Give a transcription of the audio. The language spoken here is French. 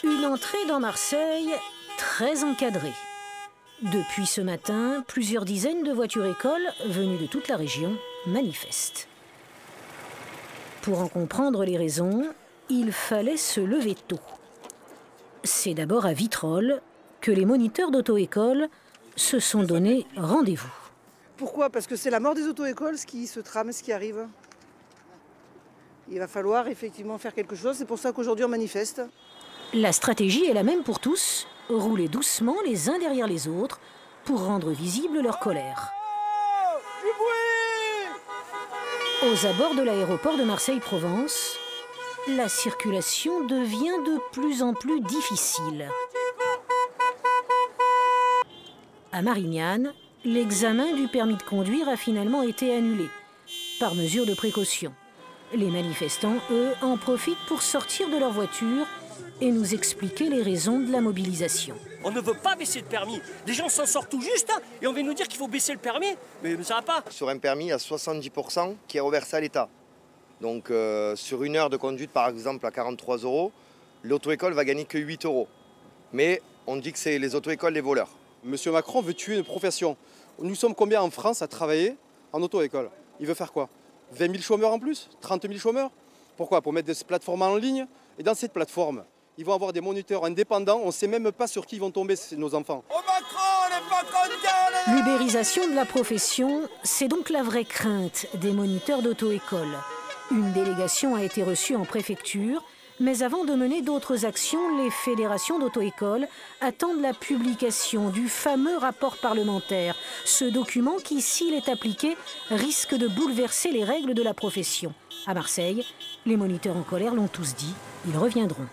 Une entrée dans Marseille très encadrée. Depuis ce matin, plusieurs dizaines de voitures-écoles venues de toute la région manifestent. Pour en comprendre les raisons, il fallait se lever tôt. C'est d'abord à Vitrolles que les moniteurs d'auto-école se sont donné rendez-vous. Pourquoi? Parce que c'est la mort des auto-écoles, ce qui se trame, ce qui arrive. Il va falloir effectivement faire quelque chose, c'est pour ça qu'aujourd'hui on manifeste. La stratégie est la même pour tous, rouler doucement les uns derrière les autres pour rendre visible leur colère. Aux abords de l'aéroport de Marseille-Provence, la circulation devient de plus en plus difficile. À Marignane, l'examen du permis de conduire a finalement été annulé, par mesure de précaution. Les manifestants, eux, en profitent pour sortir de leur voiture et nous expliquer les raisons de la mobilisation. On ne veut pas baisser le permis. Les gens s'en sortent tout juste et on vient nous dire qu'il faut baisser le permis. Mais ça va pas. Sur un permis, il y a 70% qui est reversé à l'État. Donc sur une heure de conduite, par exemple, à 43 €, l'auto-école va gagner que 8 €. Mais on dit que c'est les auto-écoles les voleurs. Monsieur Macron veut tuer une profession. Nous sommes combien en France à travailler en auto-école? Il veut faire quoi? 20 000 chômeurs en plus? 30 000 chômeurs? Pourquoi? Pour mettre des plateformes en ligne. Et dans cette plateforme, ils vont avoir des moniteurs indépendants. On ne sait même pas sur qui vont tomber nos enfants. Oh Macron, on n'est pas content! L'ubérisation de la profession, c'est donc la vraie crainte des moniteurs d'auto-école. Une délégation a été reçue en préfecture, mais avant de mener d'autres actions, les fédérations d'auto-école attendent la publication du fameux rapport parlementaire. Ce document qui, s'il est appliqué, risque de bouleverser les règles de la profession. À Marseille, les moniteurs en colère l'ont tous dit, ils reviendront.